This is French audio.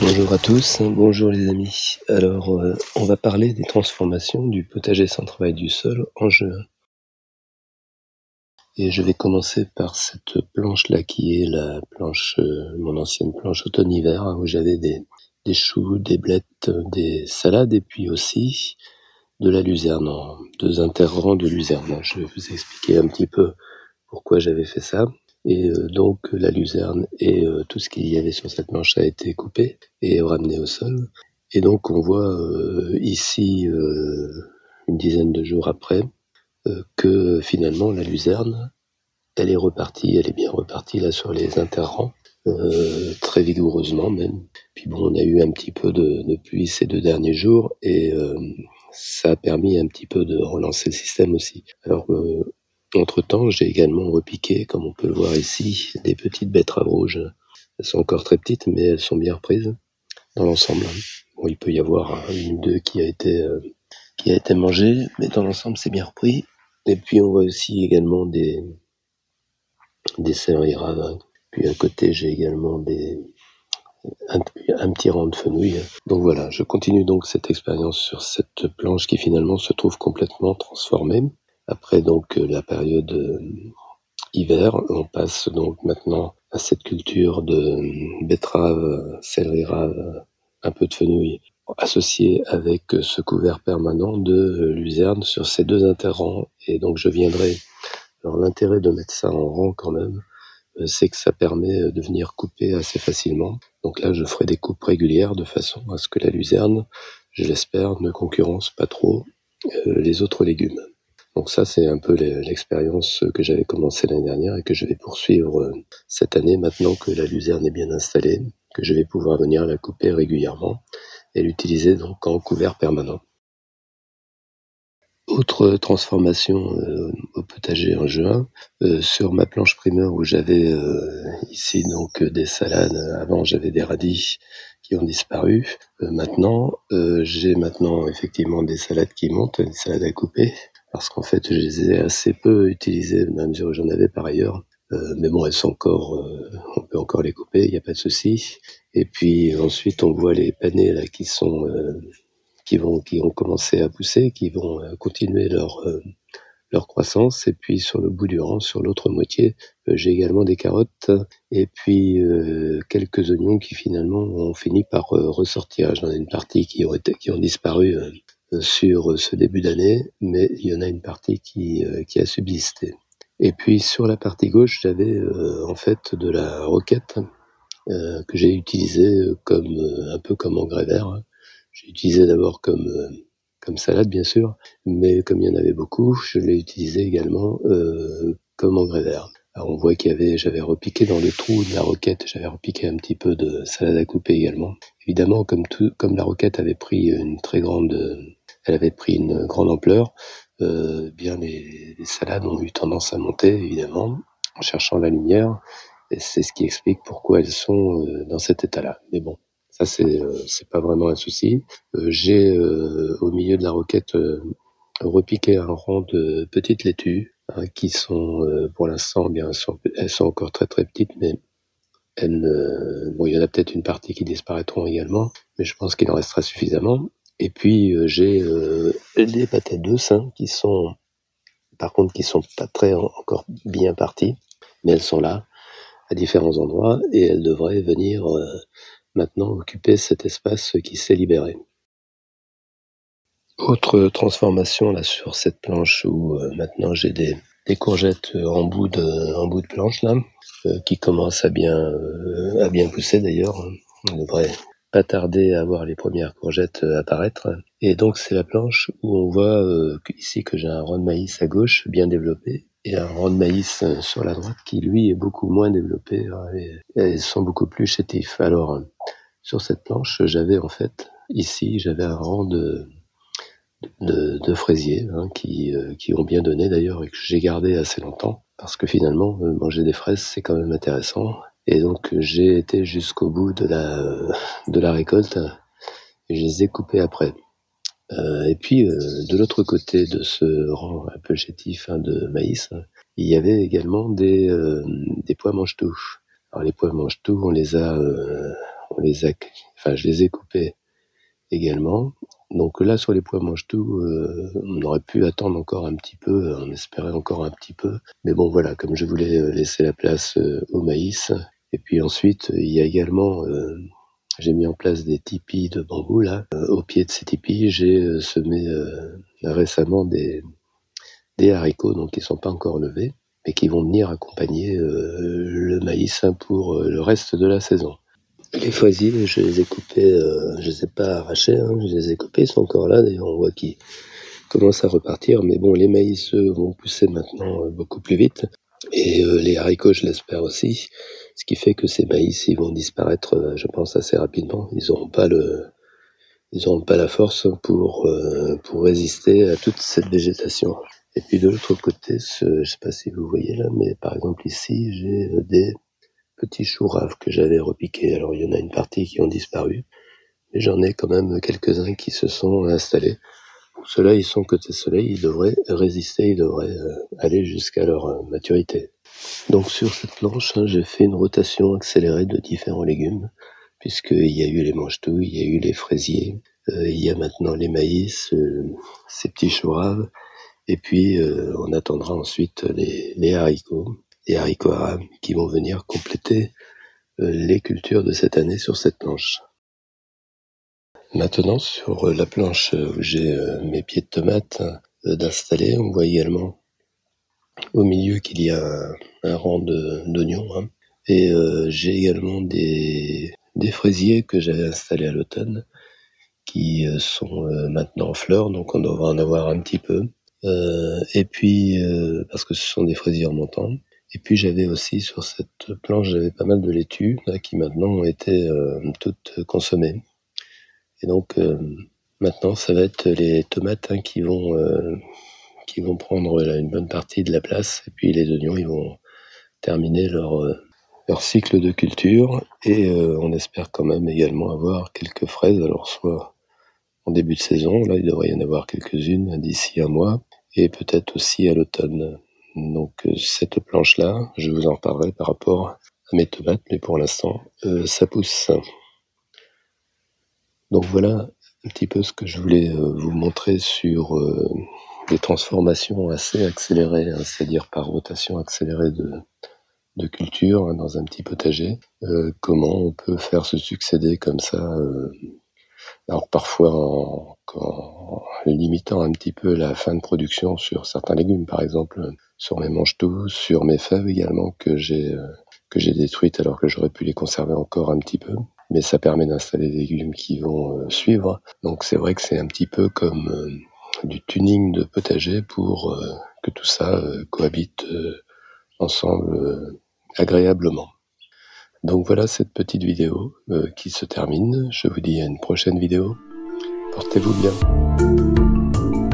Bonjour à tous, bonjour les amis. Alors, on va parler des transformations du potager sans travail du sol en juin. Et je vais commencer par cette planche-là qui est la planche, mon ancienne planche automne-hiver, hein, où j'avais des choux, des blettes, des salades et puis aussi de la luzerne, en 2 interrants de luzerne. Je vais vous expliquer un petit peu pourquoi j'avais fait ça. Et donc la luzerne et tout ce qu'il y avait sur cette planche a été coupé et ramené au sol. Et donc on voit ici, une dizaine de jours après, que finalement la luzerne, elle est repartie, elle est bien repartie là sur les interrants, très vigoureusement même. Puis bon, on a eu un petit peu de pluie ces 2 derniers jours et ça a permis un petit peu de relancer le système aussi. Alors entre-temps, j'ai également repiqué, comme on peut le voir ici, des petites betteraves rouges. Elles sont encore très petites, mais elles sont bien reprises dans l'ensemble. Bon, il peut y avoir une ou deux qui a été mangée, mais dans l'ensemble, c'est bien repris. Et puis, on voit aussi également des céleri raves. Puis à côté, j'ai également un petit rang de fenouil. Donc voilà, je continue donc cette expérience sur cette planche qui finalement se trouve complètement transformée. Après donc la période hiver, on passe donc maintenant à cette culture de betterave, céleri rave, un peu de fenouil, associé avec ce couvert permanent de luzerne sur ces 2 interrants. Et donc je viendrai. Alors l'intérêt de mettre ça en rang quand même, c'est que ça permet de venir couper assez facilement. Donc là, je ferai des coupes régulières de façon à ce que la luzerne, je l'espère, ne concurrence pas trop les autres légumes. Donc ça, c'est un peu l'expérience que j'avais commencé l'année dernière et que je vais poursuivre cette année maintenant que la luzerne est bien installée, que je vais pouvoir venir la couper régulièrement et l'utiliser donc en couvert permanent. Autre transformation au potager en juin, sur ma planche primeur où j'avais ici donc des salades. Avant j'avais des radis qui ont disparu. Maintenant j'ai effectivement des salades qui montent, des salades à couper, parce qu'en fait je les ai assez peu utilisées dans la mesure où j'en avais par ailleurs. Mais bon, elles sont encore, on peut encore les couper, il n'y a pas de souci. Et puis ensuite on voit les panais là qui ont commencé à pousser, qui vont continuer leur croissance. Et puis sur le bout du rang, sur l'autre moitié, j'ai également des carottes et puis quelques oignons qui finalement ont fini par ressortir. J'en ai une partie qui ont disparu sur ce début d'année, mais il y en a une partie qui a subsisté. Et puis sur la partie gauche, j'avais en fait de la roquette que j'ai utilisée comme un peu comme engrais vert, hein. J'ai utilisé d'abord comme salade bien sûr, mais comme il y en avait beaucoup, je l'ai utilisé également comme engrais vert. Alors on voit j'avais repiqué dans le trou de la roquette, j'avais repiqué un petit peu de salade à couper également. Évidemment, comme la roquette avait pris elle avait pris une grande ampleur, bien les salades ont eu tendance à monter évidemment en cherchant la lumière. Et c'est ce qui explique pourquoi elles sont dans cet état-là. Mais bon, ça c'est pas vraiment un souci. J'ai au milieu de la roquette repiqué un rang de petites laitues, hein, qui sont pour l'instant bien, elles sont encore très très petites, mais bon, il y en a peut-être une partie qui disparaîtront également, mais je pense qu'il en restera suffisamment. Et puis j'ai des patates douces, hein, qui sont pas très encore bien parties, mais elles sont là à différents endroits et elles devraient venir maintenant occuper cet espace qui s'est libéré. Autre transformation là sur cette planche où maintenant j'ai des courgettes en bout de planche là, qui commencent à bien pousser d'ailleurs. On devrait pas tarder à voir les premières courgettes apparaître. Et donc c'est la planche où on voit ici que j'ai un rang de maïs à gauche bien développé et un rang de maïs sur la droite qui lui est beaucoup moins développé, et sont beaucoup plus chétifs. Alors sur cette planche j'avais en fait ici un rang de fraisiers, hein, qui ont bien donné d'ailleurs et que j'ai gardé assez longtemps parce que finalement manger des fraises c'est quand même intéressant. Et donc j'ai été jusqu'au bout de la récolte et je les ai coupés après. Et puis de l'autre côté de ce rang un peu chétif, hein, de maïs, il y avait également des pois mange-tout. Alors les pois mange-tout, on je les ai coupés également. Donc là, sur les pois mange-tout, on aurait pu attendre encore un petit peu, on espérait encore un petit peu. Mais bon, voilà, comme je voulais laisser la place au maïs. Et puis ensuite, il y a également, j'ai mis en place des tipis de bambou là. Au pied de ces tipis, j'ai semé récemment des haricots, donc qui sont pas encore levés, mais qui vont venir accompagner le maïs pour le reste de la saison. Les fraisiers, je les ai coupés, je les ai pas arrachés, je les ai coupés, ils sont encore là, d'ailleurs on voit qu'ils commencent à repartir, mais bon, les maïs vont pousser maintenant beaucoup plus vite, et les haricots, je l'espère aussi, ce qui fait que ces maïs, ils vont disparaître, je pense, assez rapidement, ils n'auront pas la force pour résister à toute cette végétation. Et puis de l'autre côté, je sais pas si vous voyez là, mais par exemple ici, j'ai des petits choux raves que j'avais repiqués. Alors il y en a une partie qui ont disparu, mais j'en ai quand même quelques-uns qui se sont installés. Ceux-là, ils sont côté soleil, ils devraient résister, ils devraient aller jusqu'à leur maturité. Donc sur cette planche, j'ai fait une rotation accélérée de différents légumes, puisqu'il y a eu les mange-tout, il y a eu les fraisiers, il y a maintenant les maïs, ces petits choux raves, et puis on attendra ensuite les haricots arabes qui vont venir compléter les cultures de cette année sur cette planche. Maintenant, sur la planche où j'ai mes pieds de tomates d'installer, on voit également au milieu qu'il y a un rang d'oignons. Et j'ai également des fraisiers que j'avais installés à l'automne qui sont maintenant en fleurs, donc on devrait en avoir un petit peu. Et puis, parce que ce sont des fraisiers remontants. Et puis j'avais aussi sur cette planche, j'avais pas mal de laitues là, qui maintenant ont été toutes consommées. Et donc maintenant, ça va être les tomates qui vont prendre là, une bonne partie de la place. Et puis les oignons, ils vont terminer leur cycle de culture. Et on espère quand même également avoir quelques fraises. Alors soit en début de saison, là il devrait y en avoir quelques-unes d'ici un mois. Et peut-être aussi à l'automne. Donc cette planche-là, je vous en parlerai par rapport à mes tomates. Mais pour l'instant, ça pousse. Donc voilà un petit peu ce que je voulais vous montrer sur des transformations assez accélérées, c'est-à-dire par rotation accélérée de culture dans un petit potager. Comment on peut faire se succéder comme ça, alors parfois en limitant un petit peu la fin de production sur certains légumes, par exemple sur mes mange-tout, sur mes fèves également que j'ai détruites alors que j'aurais pu les conserver encore un petit peu. Mais ça permet d'installer des légumes qui vont suivre. Donc c'est vrai que c'est un petit peu comme du tuning de potager pour que tout ça cohabite ensemble agréablement. Donc voilà cette petite vidéo qui se termine. Je vous dis à une prochaine vidéo. Portez-vous bien.